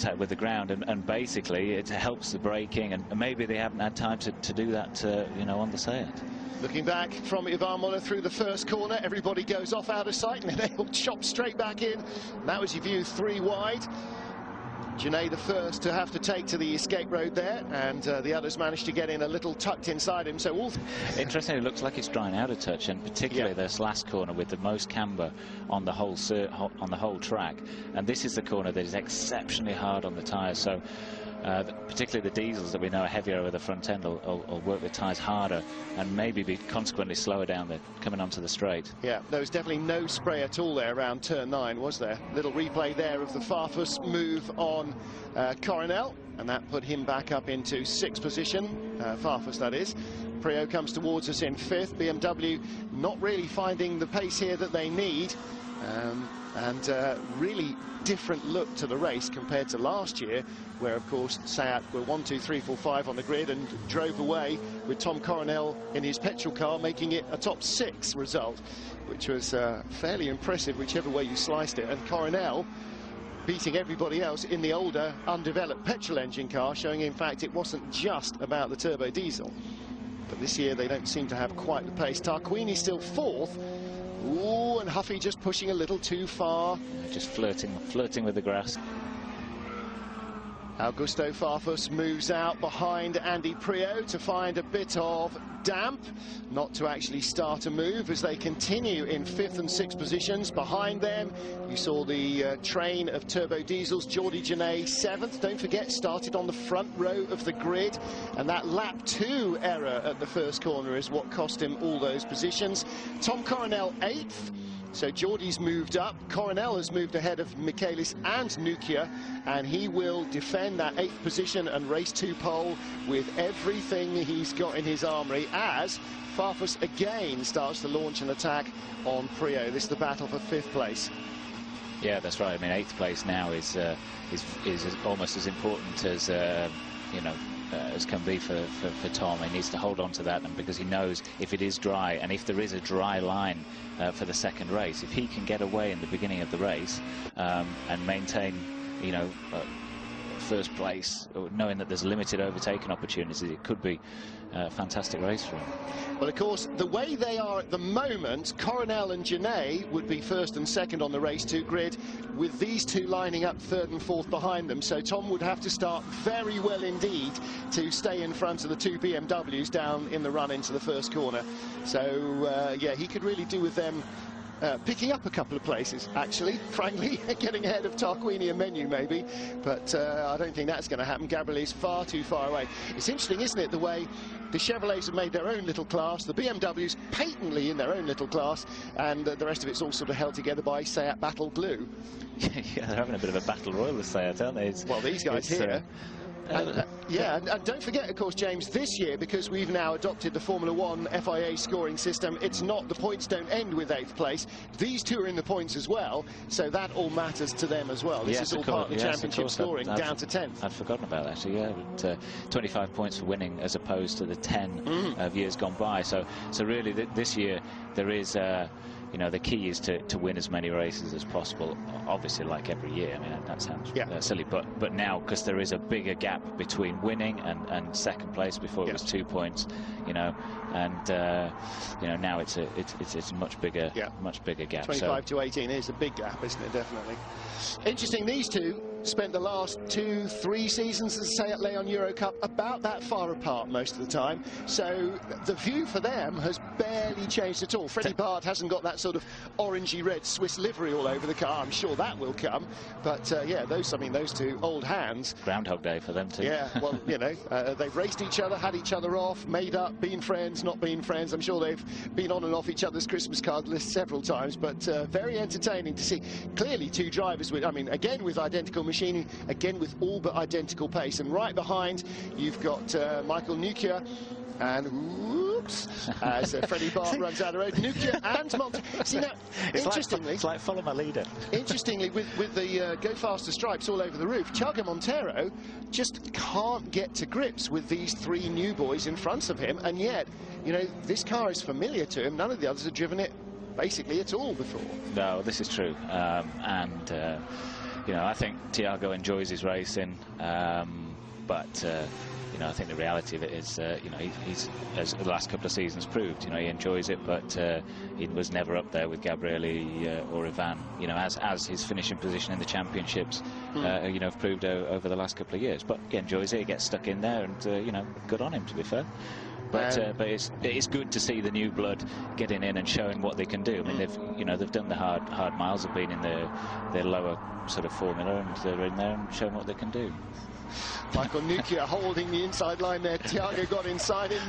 contact with the ground, and basically it helps the braking, and maybe they haven't had time to do that, you know, on the Seat. Looking back from Ivan Muller through the first corner, everybody goes off out of sight, and then they all chop straight back in. And that was your view 3 wide. Genet the first to have to take to the escape road there, and the others managed to get in a little tucked inside him. So all interestingly, it looks like it's drying out a touch, and particularly this last corner with the most camber on the whole track. And this is the corner that is exceptionally hard on the tyres. So particularly the diesels that we know are heavier over the front end will work the tyres harder and maybe be consequently slower down there coming onto the straight. Yeah, there was definitely no spray at all there around turn 9, was there? Little replay there of the Farfus move on Coronel, and that put him back up into 6th position, Farfus that is. Priaulx comes towards us in 5th. BMW not really finding the pace here that they need, and really different look to the race compared to last year, where of course Seat were 1, 2, 3, 4, 5 on the grid and drove away with Tom Coronel in his petrol car, making it a top 6 result, which was fairly impressive whichever way you sliced it. And Coronel beating everybody else in the older undeveloped petrol engine car, showing in fact it wasn't just about the turbo diesel. But this year they don't seem to have quite the pace. Tarquini still 4th. Ooh, and Huffy just pushing a little too far. Just flirting with the grass. Augusto Farfus moves out behind Andy Priaulx to find a bit of damp, not to actually start a move as they continue in 5th and 6th positions. Behind them, you saw the train of turbo diesels. Jordi Genet 7th, don't forget, started on the front row of the grid, and that lap 2 error at the first corner is what cost him all those positions. Tom Coronel 8th. So Jordi's moved up. Coronel has moved ahead of Michaelis and Nukia, and he will defend that 8th position and race to pole with everything he's got in his armoury, as Farfus again starts to launch an attack on Priaulx. This is the battle for 5th place. Yeah, that's right. I mean, 8th place now is almost as important as you know, as can be for Tom. He needs to hold on to that, and because he knows if it is dry, and if there is a dry line for the second race, if he can get away in the beginning of the race and maintain, you know, first place, knowing that there's limited overtaking opportunities, it could be a fantastic race for him. Well, of course, the way they are at the moment, Coronel and Genet would be 1st and 2nd on the race 2 grid, with these two lining up 3rd and 4th behind them. So Tom would have to start very well indeed to stay in front of the 2 BMWs down in the run into the first corner. So yeah, he could really do with them picking up a couple of places, actually, frankly, getting ahead of Tarquini and Menu maybe, but I don't think that's going to happen. Gabriel is far too far away. It's interesting, isn't it, the way the Chevrolets have made their own little class, the BMWs patently in their own little class, and the rest of it's all sort of held together by Seat Battle Glue. Yeah, they're having a bit of a battle royal, the Seat, aren't they? Well, these guys here. Yeah, and don't forget, of course, James, this year, because we've now adopted the Formula 1 FIA scoring system, it's not, the points don't end with 8th place. These two are in the points as well, so that all matters to them as well. This is all part of the championship scoring, down to 10th. I'd forgotten about that, actually, yeah. But, 25 points for winning as opposed to the 10 of years gone by. So really, this year, there is... you know, the key is to win as many races as possible, obviously, like every year. I mean, that sounds silly, but now, because there is a bigger gap between winning and 2nd place. Before it was 2 points, you know, and you know, now it's a much bigger gap. 25 to 18 is a big gap, isn't it? Definitely. Interesting, these two spent the last 2-3 seasons, as I say, at Leon Euro Cup about that far apart most of the time, so the view for them has barely changed at all. Freddie Bard hasn't got that sort of orangey red Swiss livery all over the car. I'm sure that will come, but yeah, those two old hands. Groundhog Day for them too. Yeah, well, you know, they've raced each other, had each other off, made up, been friends, not been friends. I'm sure they've been on and off each other's Christmas card lists several times, but very entertaining to see. Clearly two drivers with, I mean, again with identical machining, again with all but identical pace, and right behind you've got Michael Nukia, and whoops, as Freddie Bard runs out of road. Nukia and Monte. See now, interestingly, it's like follow my leader. Interestingly, with the go faster stripes all over the roof, Thiago Monteiro just can't get to grips with these 3 new boys in front of him, and yet, you know, this car is familiar to him. None of the others have driven it basically at all before. No, this is true, and you know, I think Tiago enjoys his racing, but you know, I think the reality of it is, you know, he's, as the last couple of seasons proved, you know, he enjoys it, but he was never up there with Gabrieli or Ivan, you know, as his finishing position in the championships, you know, have proved over the last couple of years. But he enjoys it, he gets stuck in there, and, you know, good on him, to be fair. But it's good to see the new blood getting in and showing what they can do. I mean, they've done the hard miles, have been in their lower sort of formula, and they're in there and showing what they can do. Michael Nukia holding the inside line there. Tiago got inside it.